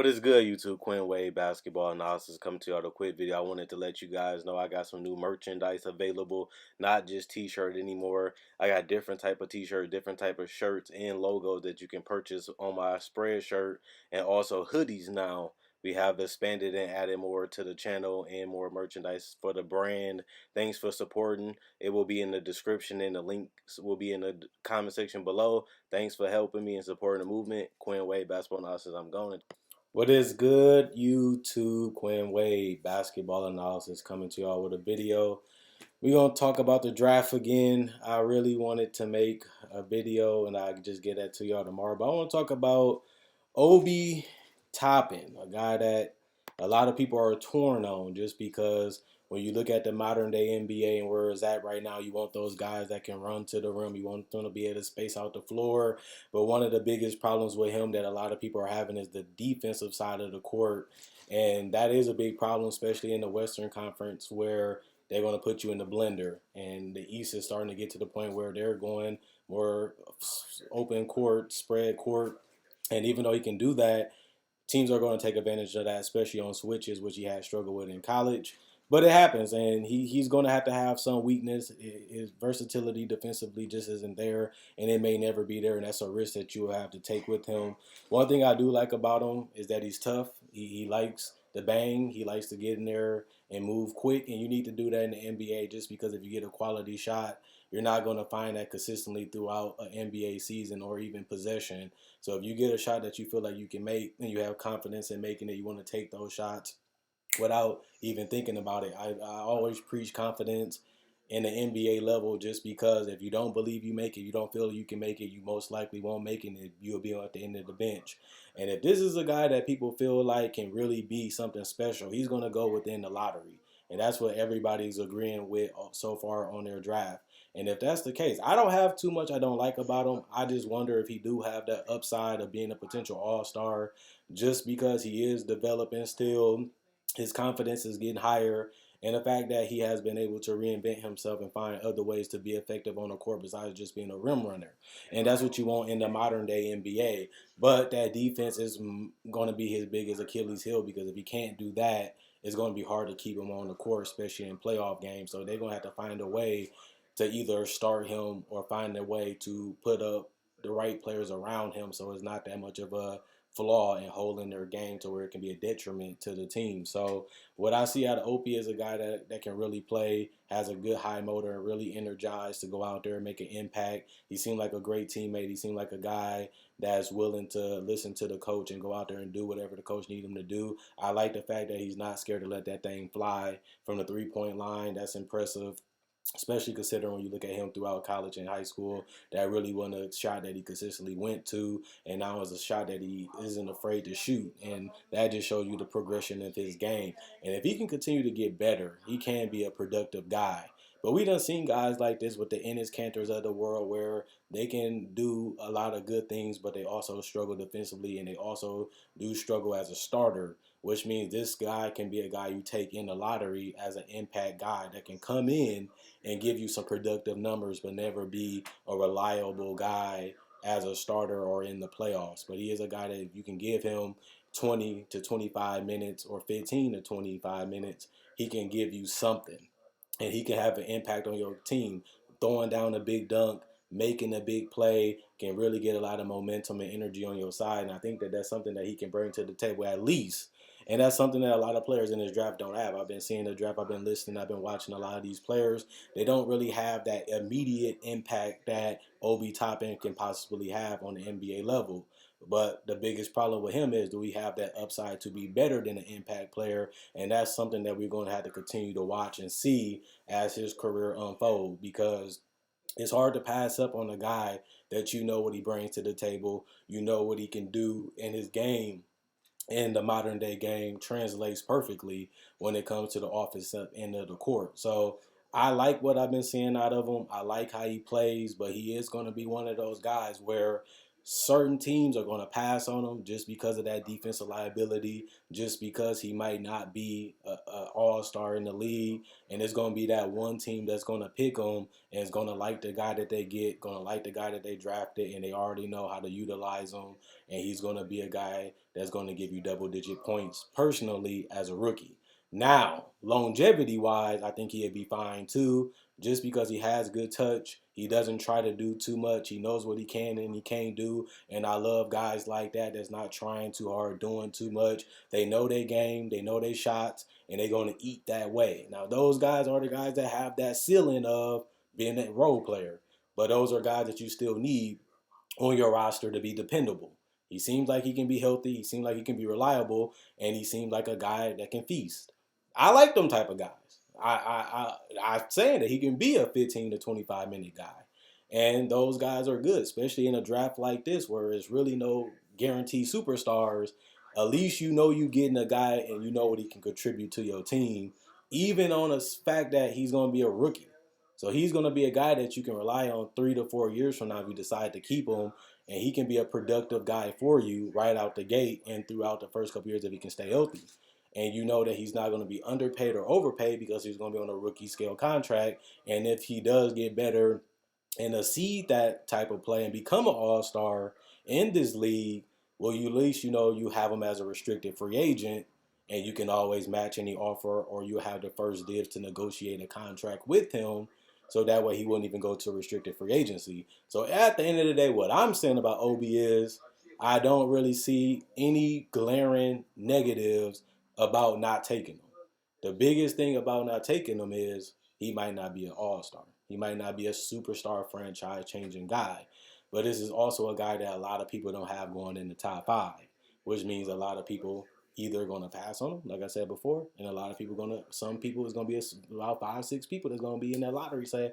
is good, YouTube? Quinn Wade Basketball Analysis coming to y'all with a quick video. I wanted to let you guys know I got some new merchandise available, not just t-shirt anymore. I got different type of t-shirt, different type of shirts and logos that you can purchase on my spread shirt, and also hoodies now. We have expanded and added more to the channel and more merchandise for the brand. Thanks for supporting. It will be in the description and the links will be in the comment section below. Thanks for helping me and supporting the movement. Quinn Wade Basketball Analysis. I'm going. What is good, YouTube? Quinn Wade Basketball Analysis coming to y'all with a video. We're going to talk about the draft again. I really wanted to make a video and I just get that to y'all tomorrow. But I want to talk about Obi Toppin, a guy that a lot of people are torn on just because when you look at the modern day NBA and where it's at right now, you want those guys that can run to the rim. You want them to be able to space out the floor. But one of the biggest problems with him that a lot of people are having is the defensive side of the court. And that is a big problem, especially in the Western Conference where they're going to put you in the blender. And the East is starting to get to the point where they're going more open court, spread court. And even though he can do that, teams are going to take advantage of that, especially on switches, which he had struggled with in college. But it happens, and he's going to have some weakness. His versatility defensively just isn't there, and it may never be there, and that's a risk that you will have to take with him. One thing I do like about him is that he's tough. He likes the bang. He likes to get in there and move quick, and you need to do that in the NBA just because if you get a quality shot, you're not going to find that consistently throughout an NBA season or even possession. So if you get a shot that you feel like you can make and you have confidence in making it, you want to take those shots without even thinking about it. I always preach confidence in the NBA level just because if you don't believe you make it, you don't feel you can make it, you most likely won't make it, and you'll be at the end of the bench. And if this is a guy that people feel like can really be something special, he's going to go within the lottery. And that's what everybody's agreeing with so far on their draft. And if that's the case, I don't have too much I don't like about him. I just wonder if he do have that upside of being a potential all-star just because he is developing still. His confidence is getting higher, and the fact that he has been able to reinvent himself and find other ways to be effective on the court besides just being a rim runner. And that's what you want in the modern day NBA. But that defense is going to be his biggest Achilles heel because if he can't do that, it's going to be hard to keep him on the court, especially in playoff games. So they're going to have to find a way to either start him or find a way to put up the right players around him so it's not that much of a flaw in holding their game to where it can be a detriment to the team. So what I see out of Opie is a guy that can really play, has a good high motor, and really energized to go out there and make an impact. He seemed like a great teammate. He seemed like a guy that's willing to listen to the coach and go out there and do whatever the coach needs him to do. I like the fact that he's not scared to let that thing fly from the three-point line. That's impressive, especially considering when you look at him throughout college and high school, that really wasn't a shot that he consistently went to, and now it's a shot that he isn't afraid to shoot, and that just shows you the progression of his game. And if he can continue to get better, he can be a productive guy. But we done seen guys like this with the Ennis Cantors of the world where they can do a lot of good things, but they also struggle defensively, and they also do struggle as a starter, which means this guy can be a guy you take in the lottery as an impact guy that can come in and give you some productive numbers, but never be a reliable guy as a starter or in the playoffs. But he is a guy that if you can give him 20 to 25 minutes or 15 to 25 minutes, he can give you something. And he can have an impact on your team. Throwing down a big dunk, making a big play can really get a lot of momentum and energy on your side. And I think that that's something that he can bring to the table at least. And that's something that a lot of players in this draft don't have. I've been seeing the draft, I've been listening, I've been watching a lot of these players. They don't really have that immediate impact that Obi Toppin can possibly have on the NBA level. But the biggest problem with him is, do we have that upside to be better than an impact player? And that's something that we're going to have to continue to watch and see as his career unfolds, because it's hard to pass up on a guy that you know what he brings to the table, you know what he can do in his game, and the modern day game translates perfectly when it comes to the offensive end of the court. So I like what I've been seeing out of him. I like how he plays, but he is going to be one of those guys where certain teams are going to pass on him just because of that defensive liability, just because he might not be a all-star in the league. And it's going to be that one team that's going to pick him and is going to like the guy that they get, going to like the guy that they drafted, and they already know how to utilize him. And he's going to be a guy that's going to give you double-digit points personally as a rookie. Now, longevity-wise, I think he'd be fine too, just because he has good touch. He doesn't try to do too much. He knows what he can and he can't do. And I love guys like that that's not trying too hard, doing too much. They know their game, they know their shots, and they're going to eat that way. Now, those guys are the guys that have that ceiling of being a role player. But those are guys that you still need on your roster to be dependable. He seems like he can be healthy. He seems like he can be reliable, and he seems like a guy that can feast. I like them type of guys. I'm saying that he can be a 15 to 25 minute guy, and those guys are good, especially in a draft like this where there's really no guaranteed superstars. At least you know you getting a guy and you know what he can contribute to your team, even on the fact that he's going to be a rookie. So he's going to be a guy that you can rely on 3 to 4 years from now if you decide to keep him, and he can be a productive guy for you right out the gate and throughout the first couple years if he can stay healthy. And you know that he's not going to be underpaid or overpaid because he's going to be on a rookie scale contract. And if he does get better and exceed that type of play and become an all-star in this league, well, you at least you know you have him as a restricted free agent, and you can always match any offer, or you have the first dibs to negotiate a contract with him, so that way he wouldn't even go to restricted free agency. So at the end of the day, what I'm saying about Obi is I don't really see any glaring negatives about not taking him. The biggest thing about not taking him is he might not be an all-star. He might not be a superstar franchise-changing guy. But this is also a guy that a lot of people don't have going in the top five, which means a lot of people either going to pass on him, like I said before, and a lot of people some people is going to be about 5, 6 people that's going to be in that lottery saying,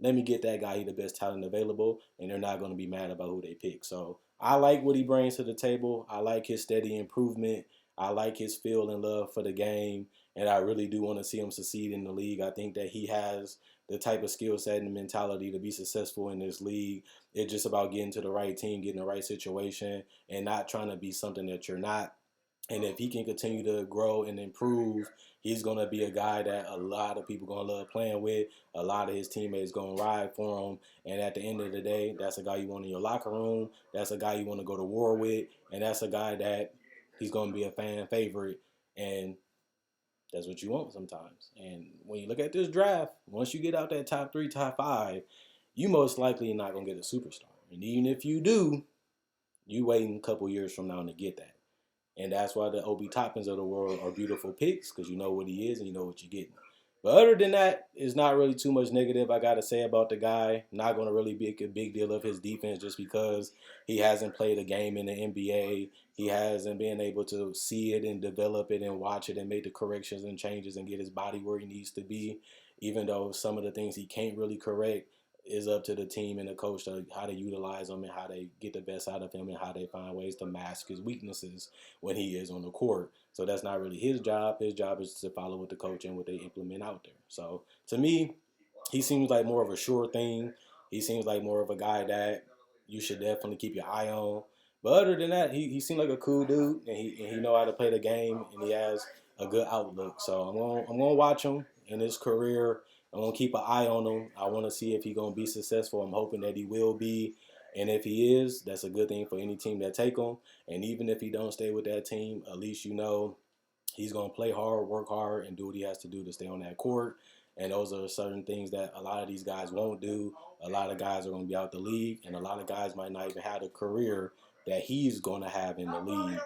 let me get that guy. He's the best talent available, and they're not going to be mad about who they pick. So I like what he brings to the table. I like his steady improvement. I like his feel and love for the game, and I really do want to see him succeed in the league. I think that he has the type of skill set and mentality to be successful in this league. It's just about getting to the right team, getting the right situation, and not trying to be something that you're not. And if he can continue to grow and improve, he's going to be a guy that a lot of people going to love playing with. A lot of his teammates going to ride for him. And at the end of the day, that's a guy you want in your locker room. That's a guy you want to go to war with. And that's a guy that he's going to be a fan favorite. And that's what you want sometimes. And when you look at this draft, once you get out that top 3, top 5, you most likely not going to get a superstar. And even if you do, you waiting a couple years from now to get that. And that's why the Obi Toppins of the world are beautiful picks, because you know what he is and you know what you're getting. But other than that, it's not really too much negative I got to say about the guy. Not going to really make a big deal of his defense just because he hasn't played a game in the NBA. He hasn't been able to see it and develop it and watch it and make the corrections and changes and get his body where he needs to be, even though some of the things he can't really correct is up to the team and the coach to how to utilize him and how they get the best out of him and how they find ways to mask his weaknesses when he is on the court. So that's not really his job. His job is to follow with the coach and what they implement out there. So to me, he seems like more of a sure thing. He seems like more of a guy that you should definitely keep your eye on. But other than that, he seemed like a cool dude, and he know how to play the game, and he has a good outlook. So I'm gonna watch him in his career. I'm gonna keep an eye on him. I want to see if he's gonna be successful. I'm hoping that he will be, and if he is, that's a good thing for any team that take him. And even if he don't stay with that team, at least you know he's going to play hard, work hard, and do what he has to do to stay on that court. And those are certain things that a lot of these guys won't do. A lot of guys are going to be out the league, and a lot of guys might not even have the career that he's going to have in the league.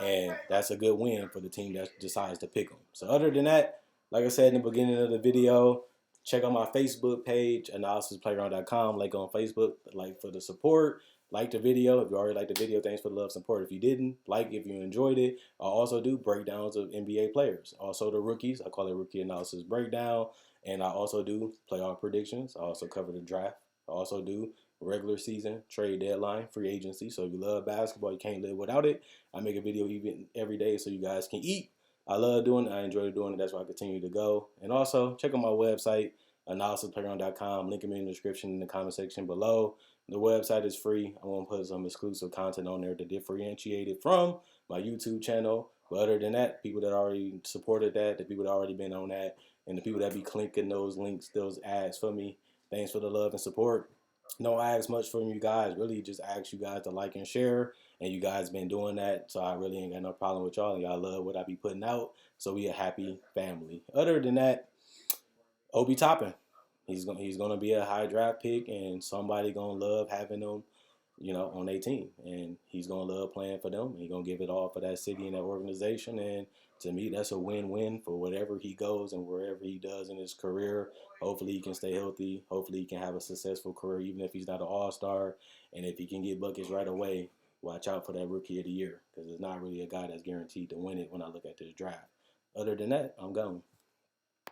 And that's a good win for the team that decides to pick him. So other than that, like I said in the beginning of the video, check out my Facebook page, analysisplayground.com. Like on Facebook, like for the support. Like the video. If you already liked the video, thanks for the love support. If you didn't, like if you enjoyed it. I also do breakdowns of NBA players. Also the rookies. I call it rookie analysis breakdown. And I also do playoff predictions. I also cover the draft. I also do regular season, trade deadline, free agency. So if you love basketball, you can't live without it. I make a video even every day so you guys can eat. I love doing it. I enjoy doing it. That's why I continue to go. And also check out my website, analysisplayground.com. Link in the description in the comment section below. The website is free. I'm going to put some exclusive content on there to differentiate it from my YouTube channel. But other than that, people that already supported that, the people that already been on that, and the people that be clicking those links, those ads for me, thanks for the love and support. Don't ask much from you guys. Really just ask you guys to like and share. And you guys been doing that. So I really ain't got no problem with y'all. And y'all love what I be putting out. So we a happy family. Other than that, Obi Toppin. He's gonna be a high draft pick, and somebody gonna love having him, on their team, and he's gonna love playing for them. He's gonna give it all for that city and that organization, and to me, that's a win-win for whatever he goes and wherever he does in his career. Hopefully, he can stay healthy. Hopefully, he can have a successful career, even if he's not an all-star, and if he can get buckets right away. Watch out for that rookie of the year because there's not really a guy that's guaranteed to win it when I look at this draft. Other than that, I'm gone.